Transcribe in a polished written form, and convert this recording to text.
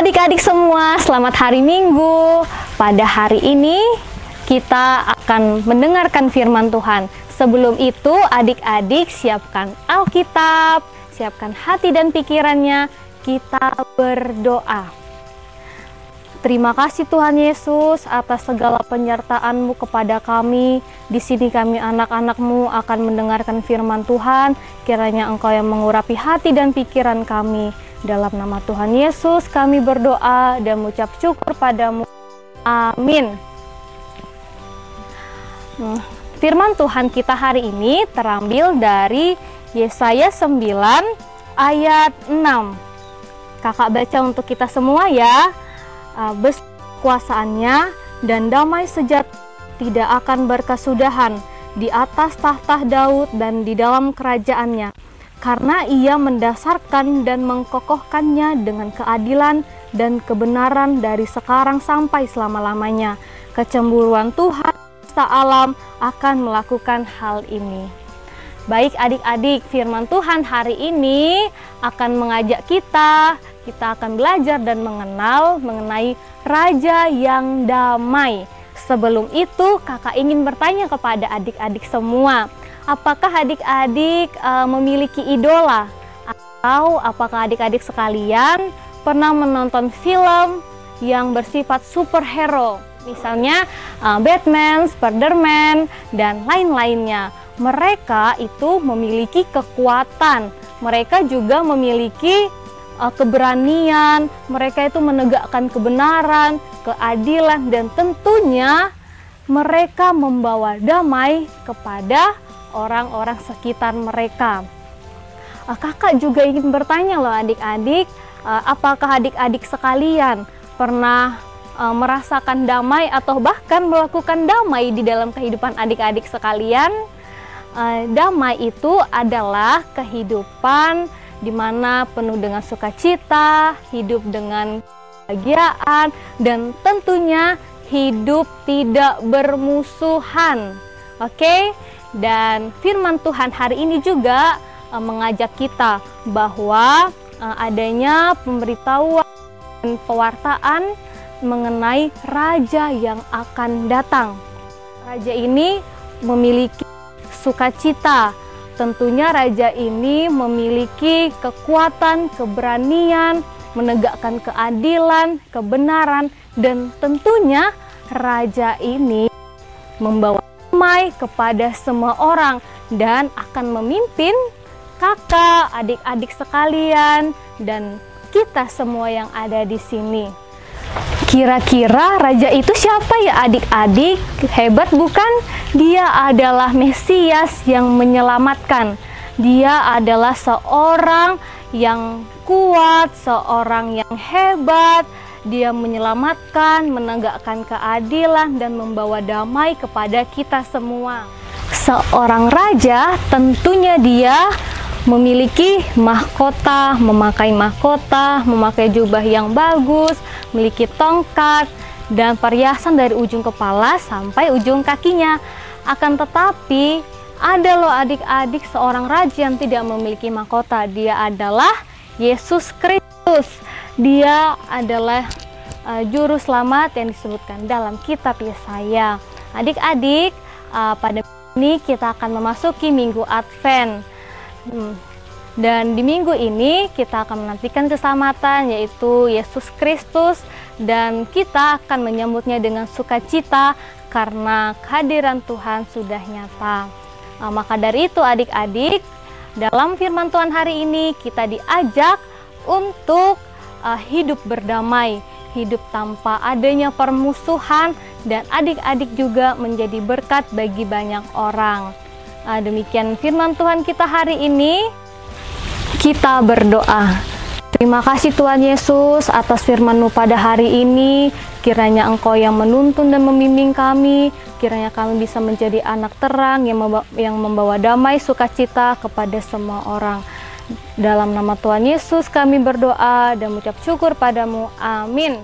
adik-adik semua, selamat hari Minggu. Pada hari ini kita akan mendengarkan firman Tuhan. Sebelum itu adik-adik siapkan Alkitab, siapkan hati dan pikirannya, kita berdoa. Terima kasih Tuhan Yesus atas segala penyertaan-Mu kepada kami. Di sini kami anak-anak-Mu akan mendengarkan firman Tuhan. Kiranya Engkau yang mengurapi hati dan pikiran kami. Dalam nama Tuhan Yesus kami berdoa dan mengucap syukur padamu. Amin. Firman Tuhan kita hari ini terambil dari Yesaya 9 ayat 6. Kakak baca untuk kita semua ya. Kekuasaannya dan damai sejahtera tidak akan berkesudahan di atas tahta Daud dan di dalam kerajaannya. Karena ia mendasarkan dan mengkokohkannya dengan keadilan dan kebenaran dari sekarang sampai selama-lamanya. Kecemburuan Tuhan semesta alam akan melakukan hal ini. Baik adik-adik, firman Tuhan hari ini akan mengajak kita akan belajar dan mengenal mengenai Raja yang damai. Sebelum itu, kakak ingin bertanya kepada adik-adik semua. Apakah adik-adik memiliki idola? Atau apakah adik-adik sekalian pernah menonton film yang bersifat superhero? Misalnya Batman, Spiderman, dan lain-lainnya. Mereka itu memiliki kekuatan. Mereka juga memiliki keberanian. Mereka itu menegakkan kebenaran, keadilan, dan tentunya mereka membawa damai kepada orang-orang sekitar mereka. Kakak juga ingin bertanya loh adik-adik, apakah adik-adik sekalian pernah merasakan damai atau bahkan melakukan damai di dalam kehidupan adik-adik sekalian? Damai itu adalah kehidupan di mana penuh dengan sukacita, hidup dengan kebahagiaan, dan tentunya hidup tidak bermusuhan. Oke? Dan firman Tuhan hari ini juga mengajak kita bahwa adanya pemberitahuan dan pewartaan mengenai Raja yang akan datang. Raja ini memiliki sukacita. Tentunya Raja ini memiliki kekuatan, keberanian, menegakkan keadilan, kebenaran, dan tentunya Raja ini membawa damai kepada semua orang dan akan memimpin kakak, adik-adik sekalian, dan kita semua yang ada di sini. Kira-kira Raja itu siapa ya adik-adik? Hebat bukan? Dia adalah Mesias yang menyelamatkan. Dia adalah seorang yang kuat, seorang yang hebat. Dia menyelamatkan, menegakkan keadilan, dan membawa damai kepada kita semua. Seorang raja tentunya dia memiliki mahkota, memakai jubah yang bagus, memiliki tongkat, dan perhiasan dari ujung kepala sampai ujung kakinya. Akan tetapi, ada loh adik-adik seorang raja yang tidak memiliki mahkota. Dia adalah Yesus Kristus. Dia adalah juru selamat yang disebutkan dalam kitab Yesaya. Adik-adik, pada ini kita akan memasuki minggu Advent. Dan di minggu ini kita akan menantikan keselamatan, yaitu Yesus Kristus, dan kita akan menyambutnya dengan sukacita karena kehadiran Tuhan sudah nyata. Maka dari itu adik-adik, dalam firman Tuhan hari ini kita diajak untuk hidup berdamai, hidup tanpa adanya permusuhan, dan adik-adik juga menjadi berkat bagi banyak orang. Demikian firman Tuhan kita hari ini. Kita berdoa. Terima kasih Tuhan Yesus atas firman-Mu pada hari ini. Kiranya Engkau yang menuntun dan membimbing kami. Kiranya kami bisa menjadi anak terang yang membawa damai sukacita kepada semua orang. Dalam nama Tuhan Yesus kami berdoa dan mengucap syukur padamu. Amin.